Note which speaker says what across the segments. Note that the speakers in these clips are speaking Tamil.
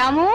Speaker 1: ராமு,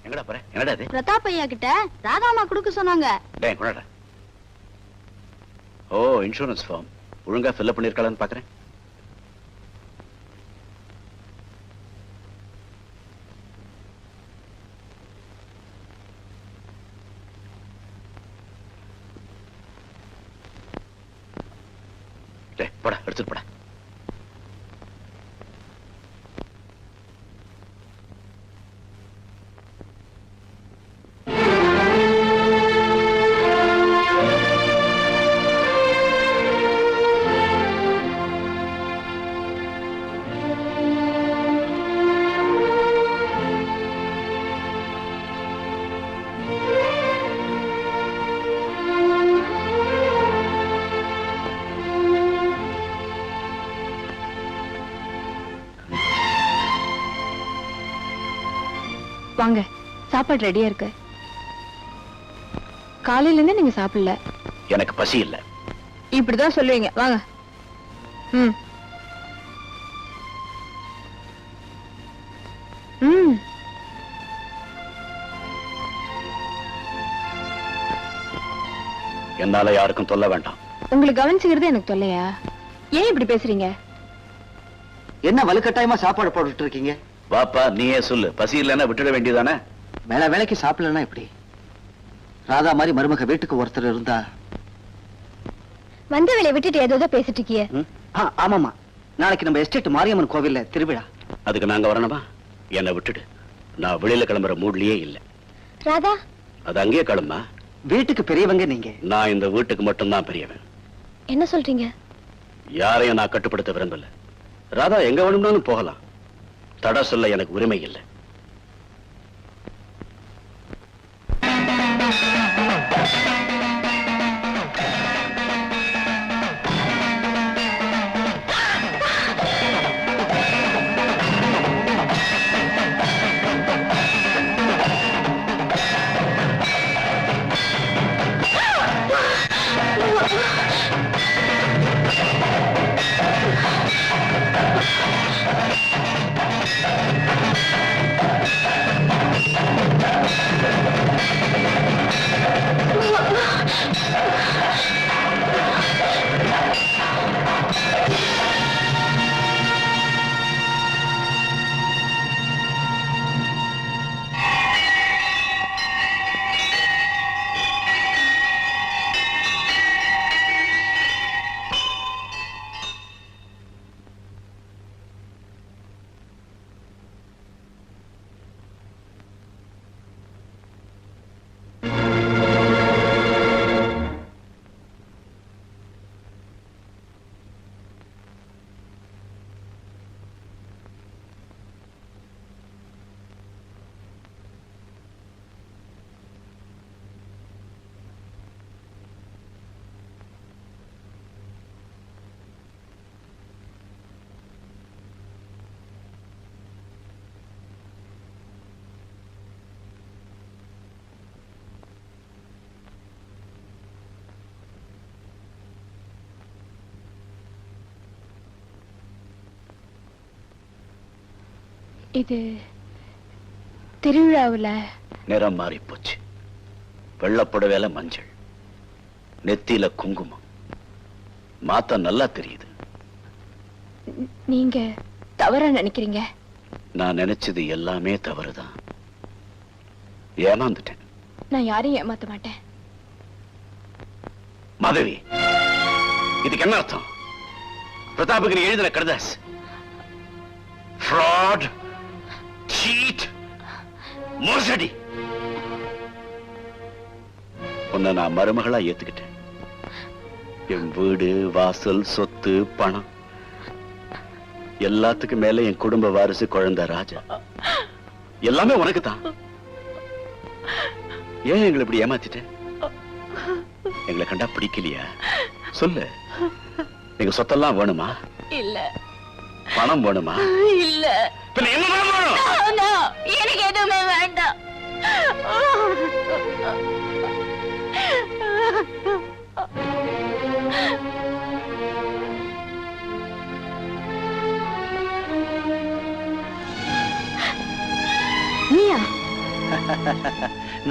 Speaker 2: எங்கடா போற? என்னடா இது?
Speaker 1: பிரதாப் ஐயா கிட்ட ராதாமா கொடுக்க சொன்னாங்க.
Speaker 2: டேய் கொண்டாடா. ஓ, இன்சூரன்ஸ் ஃபார்ம் ஒழுங்கா ஃபில் பண்ணிருக்காளான்னு பாக்குறேன். டேய் போடா, எடுத்துட்டு போடா.
Speaker 1: வாங்க, சாப்பாடு ரெடியா இருக்கு. காலையில இருந்து நீங்க சாப்பிடல.
Speaker 2: எனக்கு பசி இல்ல.
Speaker 1: இப்படிதான் சொல்லுவீங்க. வாங்க. ம் ம்
Speaker 2: என்னால யாருக்கும் சொல்ல வேண்டாம்.
Speaker 1: உங்களுக்கு கவனிச்சுக்கிறது எனக்கு தொல்லையா? ஏன் இப்படி பேசுறீங்க?
Speaker 3: என்ன வலுக்கட்டாயமா சாப்பாடு போட்டுட்டு இருக்கீங்க?
Speaker 2: வாப்பா, நீயே சொல்லு. பசி இல்லைன்னா விட்டுட வேண்டியதானே?
Speaker 3: வேலை வேலைக்கு சாப்பிடலன்னா எப்படி? ராதா மாதிரி மருமக வீட்டுக்கு ஒருத்தர் இருந்தா.
Speaker 1: வந்த வேலையை விட்டுட்டு ஏதோ பேசிட்டு இருக்கிய.
Speaker 3: ஆமாமா, நாளைக்கு நம்ம எஸ்டேட் மாரியம்மன் கோவில்ல திருவிழா.
Speaker 2: அதுக்கு நாங்க வரணுமா? என்னை விட்டுடு. நான் வெளியில கிளம்புற மூட்லயே இல்ல.
Speaker 1: ராதா
Speaker 2: அது அங்கேயே கிளம்பா.
Speaker 3: வீட்டுக்கு பெரியவங்க நீங்க.
Speaker 2: நான் இந்த வீட்டுக்கு மட்டும்தான் பெரியவன்.
Speaker 1: என்ன சொல்றீங்க?
Speaker 2: யாரையும் நான் கட்டுப்படுத்த விரும்பல. ராதா எங்க வேணும்னாலும் போகலாம். தடை சொல்ல எனக்கு உரிமை இல்லை.
Speaker 1: இது திருவிழாவுல
Speaker 2: நிறம் மாறி போச்சு. வெள்ளப்புடவேல மஞ்சள், நெத்தியில குங்குமம். மாத்த நல்லா தெரியுது.
Speaker 1: நீங்க தவறா நினைக்கிறீங்க.
Speaker 2: நான் நினைச்சது எல்லாமே தவறுதான். ஏமாந்துட்டேன்.
Speaker 1: நான் யாரையும் ஏமாத்த மாட்டேன்.
Speaker 2: மாதவி, இதுக்கு என்ன அர்த்தம்? பிரதாபுக்கு நீ எழுதின கடிதாஸ் fraud, cheat, மோசடி. உன்னை நான் மருமகளா ஏத்துக்கிட்டேன். என் வீடு, வாசல், சொத்து, பணம் எல்லாத்துக்கும் மேல என் குடும்ப வாரிசு குழந்தை ராஜா. எல்லாமே உனக்கு தான். ஏன் எங்களை இப்படி ஏமாத்திட்ட? எங்களை கண்டா பிடிக்கலையா? சொல்லு. எங்க சொத்தெல்லாம் வேணுமா?
Speaker 1: இல்ல,
Speaker 2: பணம் வேணுமா?
Speaker 1: இல்ல
Speaker 2: பின்ன என்னதான் வேணும்?
Speaker 1: no, எனக்கு எதுவுமே வேண்டாம். நீயா?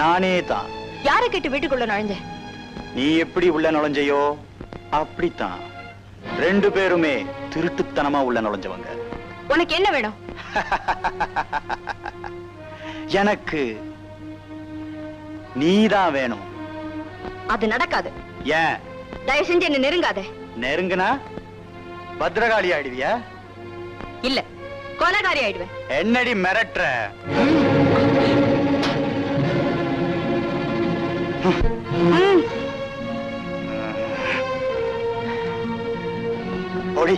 Speaker 4: நானே தான்.
Speaker 1: யாரை கேட்டு வீட்டுக்குள்ள நுழைஞ்ச?
Speaker 4: நீ எப்படி உள்ள நுழைஞ்சையோ அப்படித்தான். ரெண்டு பேருமே திருட்டுத்தனமா உள்ள நுழைஞ்சவங்க.
Speaker 1: உனக்கு என்ன வேணும்?
Speaker 4: எனக்கு நீதான் வேணும்.
Speaker 1: அது நடக்காது.
Speaker 4: ஏன்?
Speaker 1: தயவு செஞ்சு என்ன நெருங்காத.
Speaker 4: நெருங்குனா பத்ரகாளி ஆயிடுவியா?
Speaker 1: இல்ல, கொலைகாரி ஆயிடுவேன்.
Speaker 4: என்னடி மிரட்டுற? ஓடி.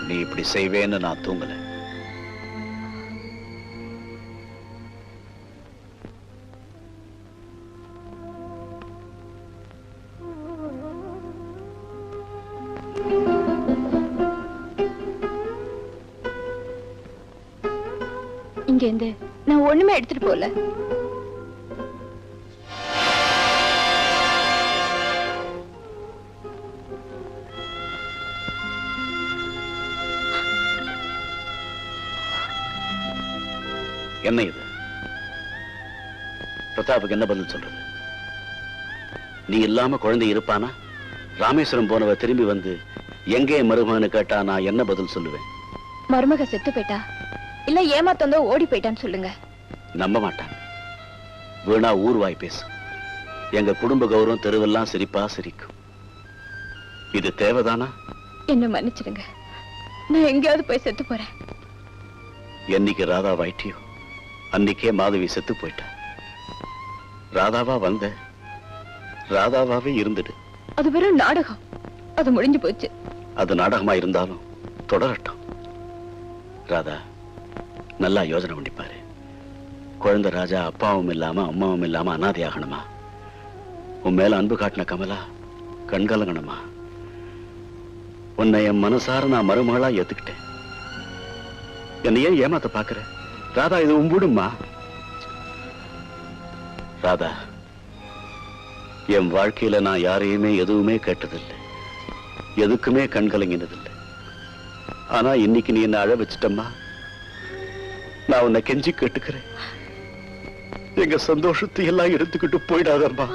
Speaker 2: நீ இப்படி செய்வேன்னு நான் தூங்கல.
Speaker 1: இங்க இருந்து நான் ஒண்ணுமே எடுத்துட்டு போல.
Speaker 2: என்ன இது? பிரதாப்புக்கு என்ன பதில் சொல்றது? நீ இல்லாம குழந்தை இருப்பானா? ராமேஸ்வரம் போனவ திரும்பி வந்து எங்கே மருமகன்னு கேட்டா நான் என்ன பதில் சொல்லுவேன்?
Speaker 1: மருமக செத்து போயிட்டா இல்ல ஏமாத்தந்தோ ஓடி போயிட்டான்னு சொல்லுங்க.
Speaker 2: நம்ப மாட்டான். வீணா ஊர்வாய் பேசு. எங்க குடும்ப கௌரவம் தெருவெல்லாம் சிரிப்பா சிரிக்கும். இது தேவைதானா?
Speaker 1: என்ன மன்னிச்சிடுங்க. நான் எங்கேயாவது போய் செத்து போறேன்.
Speaker 2: என்னைக்கு ராதா வாயிட்டியோ அன்னைக்கே மாதவி செத்து போயிட்டா. ராதாவா வந்த, ராதாவாவே இருந்துடு.
Speaker 1: அது வெறும் நாடகம். அது முடிஞ்சு போச்சு.
Speaker 2: அது நாடகமா இருந்தாலும் தொடரட்டும். ராதா, நல்லா யோசனை பண்ணிப்பாரு. குழந்தை ராஜா அப்பாவும் இல்லாம அம்மாவும் இல்லாம அனாதை ஆகணுமா? உன் மேல அன்பு காட்டின கமலா கண்கலங்கணுமா? உன்னை என் மனசார நான் மருமகளா ஏத்துக்கிட்டேன். என்னை ஏன் ஏமாத்த பாக்குற? ராதா, இது உம்புடுமா? ராதா, என் வாழ்க்கையில நான் யாரையுமே எதுவுமே கேட்டதில்லை, எதுக்குமே கண்கலங்கினதில்லை. ஆனா இன்னைக்கு நீ என்ன அழ வச்சிட்டம்மா. நான் உன்னை கெஞ்சி கேட்டுக்கிறேன். எங்க சந்தோஷத்தை எல்லாம் எடுத்துக்கிட்டு போயிடாதம்மா,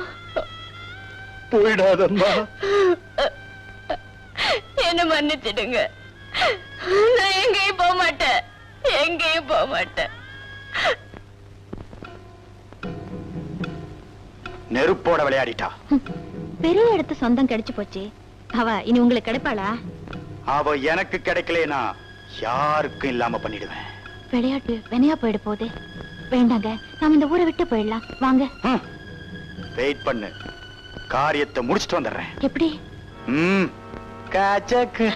Speaker 2: போயிடாதம்மா.
Speaker 1: என்ன மன்னிச்சிடுங்க. நான் எங்கேயும் போக மாட்டேன், எங்கேயும் போக மாட்டேன்.
Speaker 4: நெருப்போட விளையாடிட்டா.
Speaker 1: பெரிய இடத்து சொந்தம் கிடைச்சு போச்சு. அவ இனி உங்களுக்கு கிடைப்பாளா?
Speaker 4: அவ எனக்கு கிடைக்கலனா யாருக்கும் இல்லாம பண்ணிடுவேன்.
Speaker 1: விளையாட்டு வினையா போயிட போகுது. வேண்டாங்க, நாம இந்த ஊரை விட்டு போயிடலாம். வாங்க.
Speaker 4: வெயிட் பண்ணு, காரியத்தை முடிச்சிட்டு வந்துடுறேன்.
Speaker 1: எப்படி?
Speaker 4: காச்சக்கு.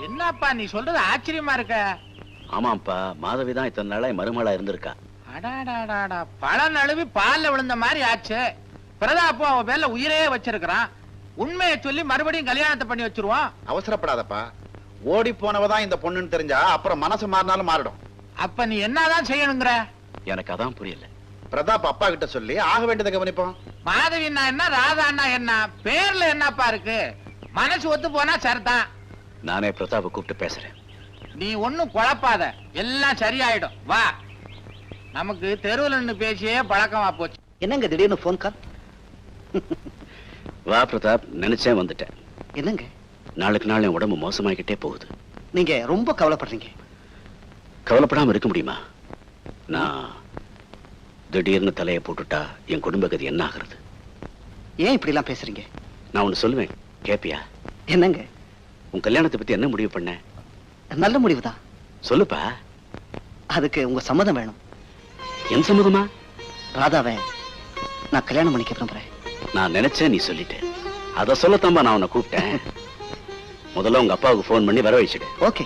Speaker 5: என்ன என்னப்பா நீ சொல்றது ஆச்சரியமா இருக்க.
Speaker 2: ஆமாப்பா, மாதவி தான் இத்தனை நாளா என் மருமகளா இருந்திருக்கா.
Speaker 5: அடாடாடாடா, பழம் நழுவி பால்ல விழுந்த மாதிரி ஆச்சு. பிரதாப்பும் அவன் பேர்ல உயிரே வச்சிருக்கிறான். உண்மையை சொல்லி மறுபடியும் கல்யாணத்தை பண்ணி வச்சிருவான்.
Speaker 4: அவசரப்படாதப்பா. ஓடி போனவதான் இந்த பொண்ணுன்னு தெரிஞ்சா அப்புறம் மனசு மாறினாலும் மாறிடும்.
Speaker 5: அப்ப நீ என்னதான் செய்யணுங்கிற?
Speaker 2: எனக்கு அதான் புரியல.
Speaker 4: பிரதாப் அப்பா கிட்ட சொல்லி ஆக வேண்டியதை கவனிப்போம்.
Speaker 5: மாதவின்னா என்ன, ராதான்னா என்ன, பேர்ல என்னப்பா இருக்கு? மனசு ஒத்து போனா சரிதான்.
Speaker 2: நானே பிரதாப்பை கூப்பிட்டு பேசுறேன்.
Speaker 5: நீ ஒண்ணும் குழப்பாத, எல்லாம் சரியாயிடும். வா, நமக்கு தெருவில் நின்று பேசியே பழக்கமா போச்சு.
Speaker 3: என்னங்க திடீர்னு போன் கால்?
Speaker 2: வா பிரதாப், நினைச்சேன் வந்துட்டேன்.
Speaker 3: என்னங்க
Speaker 2: நாளுக்கு நாள் என் உடம்பு மோசமாகிக்கிட்டே போகுது.
Speaker 3: நீங்க ரொம்ப கவலைப்படுறீங்க.
Speaker 2: கவலைப்படாம இருக்க முடியுமா? நான் திடீர்னு தலையை போட்டுட்டா என் குடும்ப கதி என்ன ஆகுறது?
Speaker 3: ஏன் இப்படி எல்லாம் பேசுறீங்க?
Speaker 2: நான் ஒண்ணு சொல்லுவேன், கேப்பியா?
Speaker 3: என்னங்க?
Speaker 2: உன் கல்யாணத்தை பத்தி என்ன முடிவு பண்ண?
Speaker 3: நல்ல முடிவுதான்.
Speaker 2: சொல்லுப்பா.
Speaker 3: அதுக்கு உங்க சம்மதம் வேணும்.
Speaker 2: என் சம்மதமா?
Speaker 3: ராதாவை நான் கல்யாணம் பண்ணிக்க விரும்புறேன்.
Speaker 2: நான் நினைச்சேன், நீ சொல்லிட்ட. அத சொல்லத்தாம்பா நான் உன்னை கூப்பிட்டேன். முதல்ல உங்க அப்பாவுக்கு போன் பண்ணி வர வச்சுடு.
Speaker 3: ஓகே.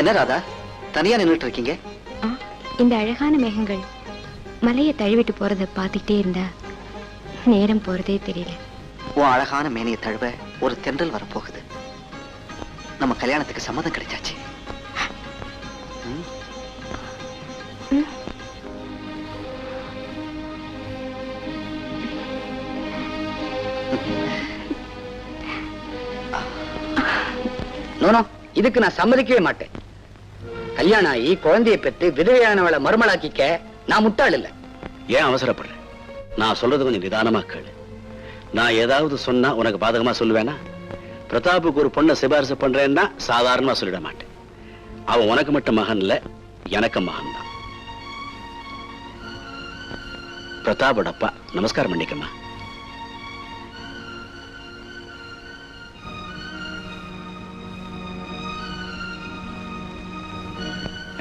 Speaker 3: என்ன ராதா, தனியா நின்னுட்டு இருக்கீங்க?
Speaker 1: இந்த அழகான மேகங்கள் மலையை தழுவிட்டு போறத பாத்துக்கிட்டே இருந்தா நேரம் போறதே தெரியல.
Speaker 3: உன் அழகான மேனியை தழுவ ஒரு தென்றல் வரப்போகுது. நம்ம கல்யாணத்துக்கு சம்மதம் கிடைச்சாச்சு.
Speaker 6: நோனோ, இதுக்கு நான் சம்மதிக்கவே மாட்டேன். கல்யாணம் ஆகி குழந்தையை பெற்று விதவையானவளை மருமலாக்கிக்க நான் முட்டாள் இல்ல.
Speaker 2: ஏன் அவசரப்படுறேன்? நான் சொல்றது கொஞ்சம் நிதானமா கேளு. நான் ஏதாவது சொன்னா உனக்கு பாதகமா சொல்லுவேனா? பிரதாப்புக்கு ஒரு பொண்ணை சிபாரிசு பண்றேன்னா சாதாரணமா சொல்லிட மாட்டேன். அவன் உனக்கு மட்டும் மகன் இல்ல, எனக்கு மகன் தான். பிரதாபோட அப்பா, நமஸ்காரம் பண்ணிக்கம்மா.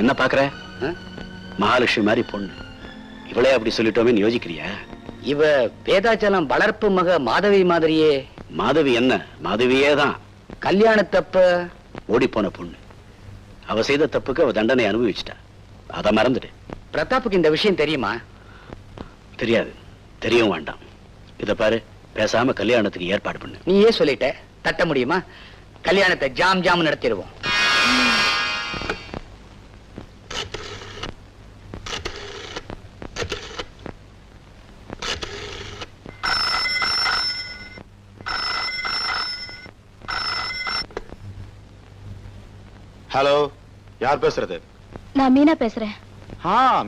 Speaker 2: என்ன பாக்குற? மகாலட்சுமி மாதிரி பொண்ணு, இவளே அப்படி சொல்லிட்டோமே யோசிக்கிறியா?
Speaker 6: இவ வேதாச்சலம் வளர்ப்பு மக மாதவி மாதிரியே.
Speaker 2: மாதவி என்ன, மாதவியே தான்.
Speaker 6: கல்யாணத்தப்ப
Speaker 2: ஓடி போன பொண்ணு. அவ செய்த தப்புக்கு அவ தண்டனை அனுபவிச்சிட்டா. அத மறந்துடு.
Speaker 6: பிரதாப்புக்கு இந்த விஷயம் தெரியுமா?
Speaker 2: தெரியாது, தெரியவும் வேண்டாம். இத பாரு, பேசாம கல்யாணத்துக்கு ஏற்பாடு பண்ணு.
Speaker 6: நீயே சொல்லிட்ட, தட்ட முடியுமா? கல்யாணத்தை ஜாம் ஜாம் நடத்திடுவோம்.
Speaker 4: ஹலோ, யார் பேசுறது?
Speaker 1: நான் மீனா பேசுறேன்.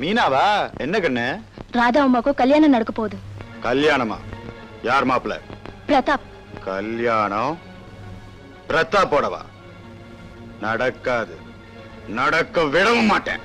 Speaker 4: மீனாவா? என்ன கண்ணு?
Speaker 1: ராதா அம்மாக்கும் கல்யாணம் நடக்க போகுது.
Speaker 4: கல்யாணமா? யார் மாப்பிள்ள?
Speaker 1: பிரதாப்.
Speaker 4: கல்யாணம் பிரதாப்போடவா? நடக்காது, நடக்க விடவும் மாட்டேன்.